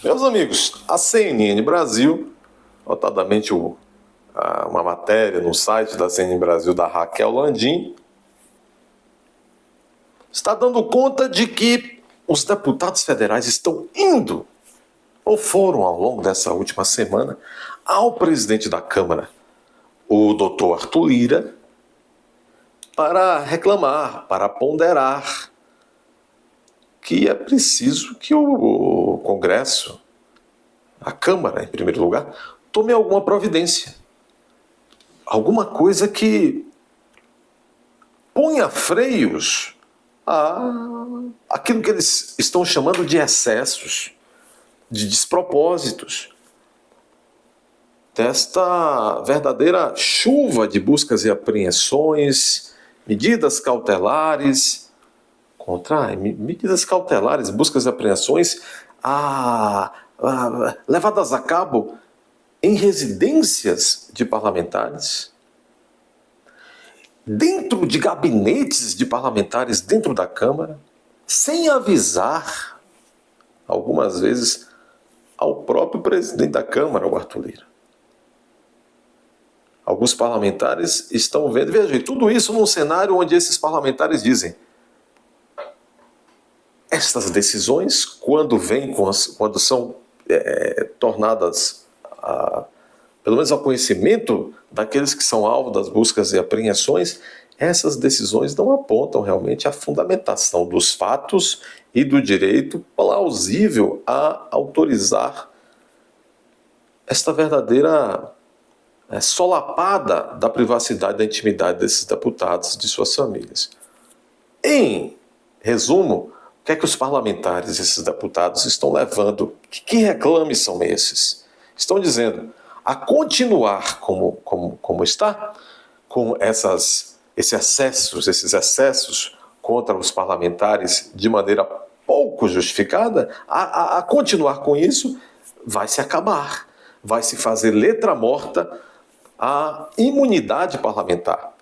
Meus amigos, a CNN Brasil, notadamente uma matéria no site da CNN Brasil da Raquel Landim, está dando conta de que os deputados federais estão indo, ou foram ao longo dessa última semana, ao presidente da Câmara, o doutor Arthur Lira, para reclamar, para ponderar que é preciso que o Congresso, a Câmara, em primeiro lugar, tome alguma providência. Alguma coisa que ponha freios àquilo que eles estão chamando de excessos, de despropósitos, desta verdadeira chuva de buscas e apreensões, medidas cautelares, buscas e apreensões levadas a cabo em residências de parlamentares, dentro de gabinetes de parlamentares dentro da Câmara, sem avisar, algumas vezes, ao próprio presidente da Câmara, o Arthur Lira. Alguns parlamentares estão vendo, veja, e tudo isso num cenário onde esses parlamentares dizem: estas decisões, quando são tornadas pelo menos ao conhecimento daqueles que são alvo das buscas e apreensões, essas decisões não apontam realmente a fundamentação dos fatos e do direito plausível a autorizar esta verdadeira solapada da privacidade e da intimidade desses deputados e de suas famílias. Em resumo, o que é que os parlamentares, esses deputados, estão levando? Que reclames são esses? Estão dizendo a continuar como está, com esses excessos contra os parlamentares de maneira pouco justificada, a continuar com isso, vai se acabar, vai se fazer letra morta a imunidade parlamentar.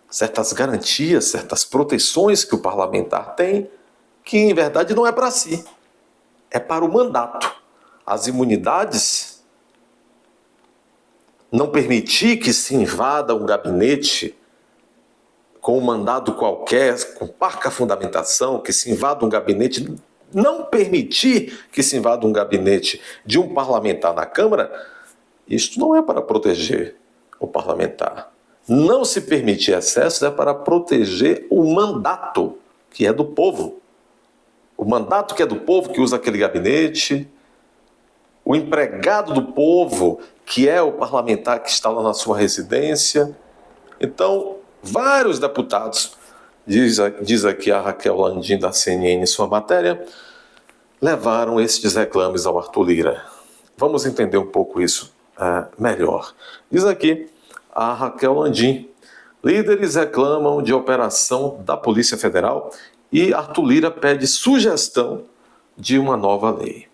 Certas garantias, certas proteções que o parlamentar tem, que em verdade não é para si, é para o mandato. As imunidades, não permitir que se invada um gabinete com um mandado qualquer, com parca fundamentação, que se invada um gabinete, não permitir que se invada um gabinete de um parlamentar na Câmara, isto não é para proteger o parlamentar. Não se permitir excessos é para proteger o mandato, que é do povo. O mandato que é do povo, que usa aquele gabinete, o empregado do povo, que é o parlamentar que está lá na sua residência. Então, vários deputados, diz aqui a Raquel Landim da CNN em sua matéria, levaram estes reclames ao Arthur Lira. Vamos entender um pouco isso melhor. Diz aqui a Raquel Landim: líderes reclamam de operação da Polícia Federal e Arthur Lira pede sugestão de uma nova lei.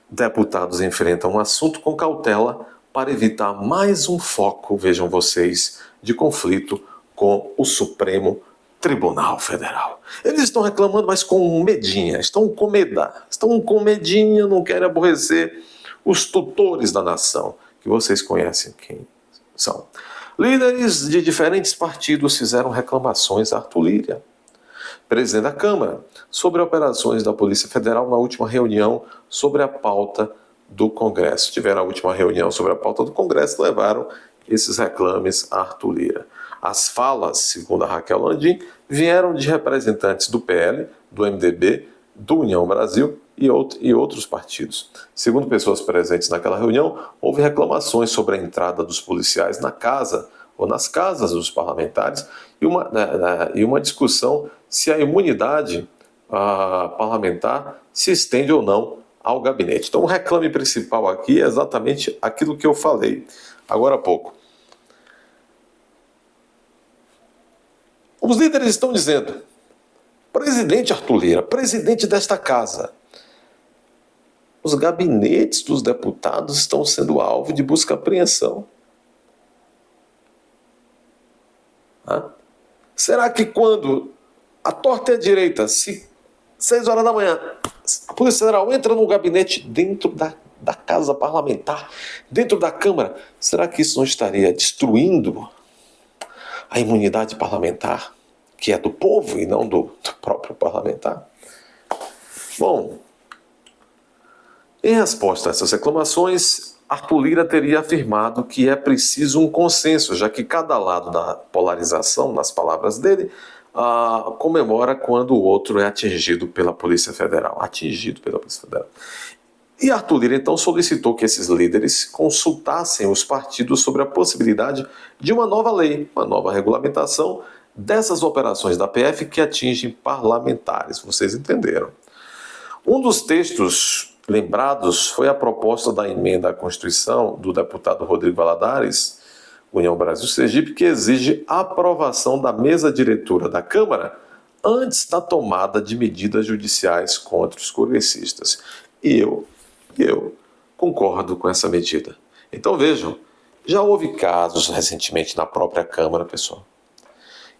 Deputados enfrentam um assunto com cautela para evitar mais um foco, vejam vocês, de conflito com o Supremo Tribunal Federal. Eles estão reclamando, mas com medinha, estão com medinha, não querem aborrecer os tutores da nação, que vocês conhecem quem são. Líderes de diferentes partidos fizeram reclamações a Arthur Lira, presidente da Câmara, sobre operações da Polícia Federal na última reunião sobre a pauta do Congresso. Tiveram a última reunião sobre a pauta do Congresso, levaram esses reclames a Arthur Lira. As falas, segundo a Raquel Landim, vieram de representantes do PL, do MDB, do União Brasil e outros partidos. Segundo pessoas presentes naquela reunião, houve reclamações sobre a entrada dos policiais na casa ou nas casas dos parlamentares e uma discussão se a imunidade parlamentar se estende ou não ao gabinete. Então, o reclame principal aqui é exatamente aquilo que eu falei agora há pouco. Os líderes estão dizendo: presidente Arthur Lira, presidente desta casa, os gabinetes dos deputados estão sendo alvo de busca e apreensão. Será que quando a torta e a direita se 6 horas da manhã, a Polícia Federal entra no gabinete dentro da Casa Parlamentar, dentro da Câmara. Será que isso não estaria destruindo a imunidade parlamentar, que é do povo e não do próprio parlamentar? Bom, em resposta a essas reclamações, Arthur Lira teria afirmado que é preciso um consenso, já que cada lado da polarização, nas palavras dele, comemora quando o outro é atingido pela Polícia Federal. E Arthur Lira então solicitou que esses líderes consultassem os partidos sobre a possibilidade de uma nova lei, uma nova regulamentação dessas operações da PF que atingem parlamentares. Vocês entenderam. Um dos textos lembrados foi a proposta da emenda à Constituição do deputado Rodrigo Valadares, União Brasil-Sergipe, que exige a aprovação da mesa diretora da Câmara antes da tomada de medidas judiciais contra os congressistas. E eu concordo com essa medida. Então vejam, já houve casos recentemente na própria Câmara, pessoal,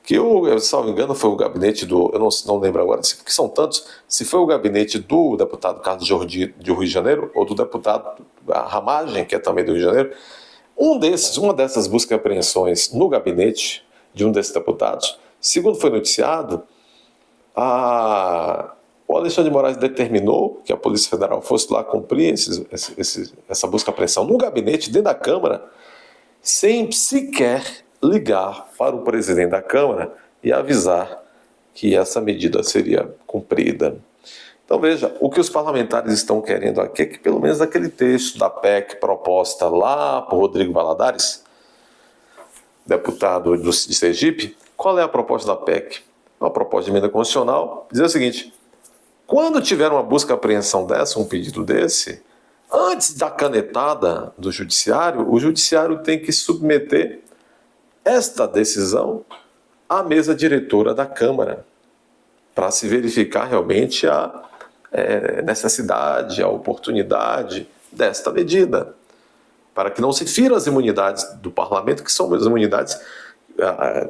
que eu salvo engano, foi o gabinete do... Eu não lembro agora, porque são tantos, se foi o gabinete do deputado Carlos Jordi, do Rio de Janeiro, ou do deputado Ramagem, que é também do Rio de Janeiro. Uma dessas buscas e apreensões no gabinete de um desses deputados, segundo foi noticiado, o Alexandre de Moraes determinou que a Polícia Federal fosse lá cumprir essa busca e apreensão no gabinete, dentro da Câmara, sem sequer ligar para o presidente da Câmara e avisar que essa medida seria cumprida. Então veja, o que os parlamentares estão querendo aqui é que pelo menos aquele texto da PEC proposta lá por Rodrigo Valadares, deputado de Sergipe, qual é a proposta da PEC? Uma proposta de emenda constitucional, dizer o seguinte: quando tiver uma busca e apreensão dessa, um pedido desse, antes da canetada do judiciário, o judiciário tem que submeter esta decisão à mesa diretora da Câmara, para se verificar realmente a necessidade, a oportunidade desta medida, para que não se firam as imunidades do parlamento, que são as imunidades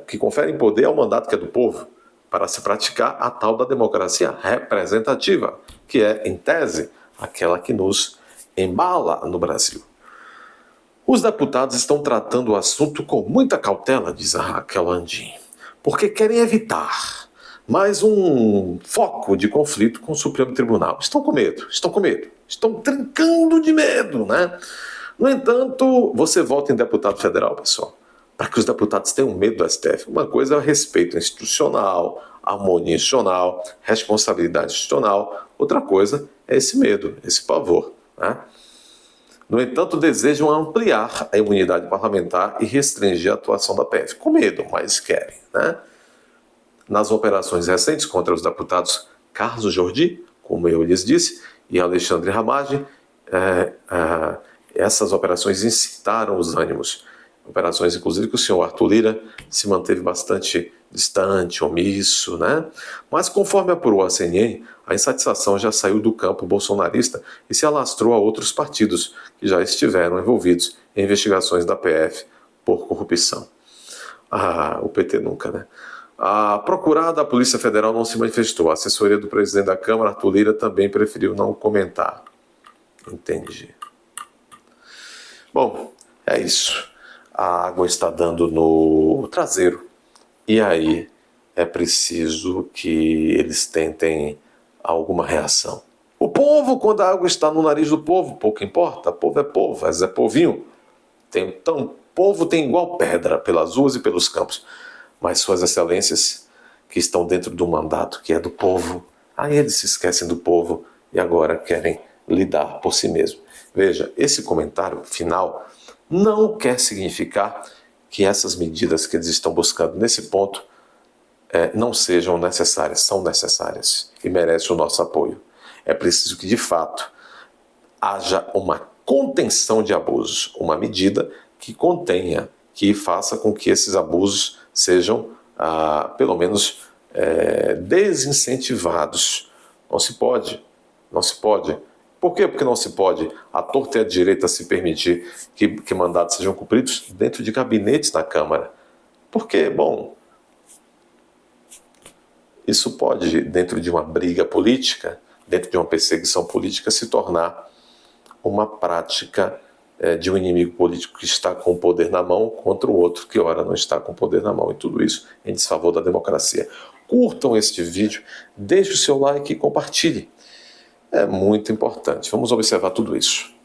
que conferem poder ao mandato que é do povo, para se praticar a tal da democracia representativa, que é, em tese, aquela que nos embala no Brasil. Os deputados estão tratando o assunto com muita cautela, diz a Raquel Landim, porque querem evitar mais um foco de conflito com o Supremo Tribunal. Estão com medo, estão trincando de medo, né? No entanto, você vota em deputado federal, pessoal, para que os deputados tenham medo do STF. Uma coisa é o respeito institucional, harmonia institucional, responsabilidade institucional. Outra coisa é esse medo, esse pavor, né? No entanto, desejam ampliar a imunidade parlamentar e restringir a atuação da PF. Com medo, mas querem, né? Nas operações recentes contra os deputados Carlos Jordi, como eu lhes disse, e Alexandre Ramagem, essas operações incitaram os ânimos. Operações, inclusive, que o senhor Arthur Lira se manteve bastante distante, omisso, né? Mas, conforme apurou a CNN, a insatisfação já saiu do campo bolsonarista e se alastrou a outros partidos que já estiveram envolvidos em investigações da PF por corrupção. O PT nunca, né? A procurada da Polícia Federal não se manifestou. A assessoria do presidente da Câmara, Arthur Lira, também preferiu não comentar. Entendi. Bom, é isso. A água está dando no traseiro. E aí é preciso que eles tentem alguma reação. O povo, quando a água está no nariz do povo, pouco importa. Povo é povo, é povinho. Povo tem igual pedra pelas ruas e pelos campos. Mas suas excelências, que estão dentro do mandato que é do povo, aí eles se esquecem do povo e agora querem lidar por si mesmo. Veja, esse comentário final não quer significar que essas medidas que eles estão buscando nesse ponto não sejam necessárias, são necessárias e merecem o nosso apoio. É preciso que, de fato, haja uma contenção de abusos, uma medida que contenha, que faça com que esses abusos sejam, pelo menos, desincentivados. Não se pode. Por quê? Porque não se pode, à torta e à direita, se permitir que mandatos sejam cumpridos dentro de gabinetes na Câmara. Porque, bom, isso pode, dentro de uma briga política, dentro de uma perseguição política, se tornar uma prática de um inimigo político que está com o poder na mão contra o outro que, ora, não está com o poder na mão. E tudo isso em desfavor da democracia. Curtam este vídeo, deixe o seu like e compartilhe. É muito importante. Vamos observar tudo isso.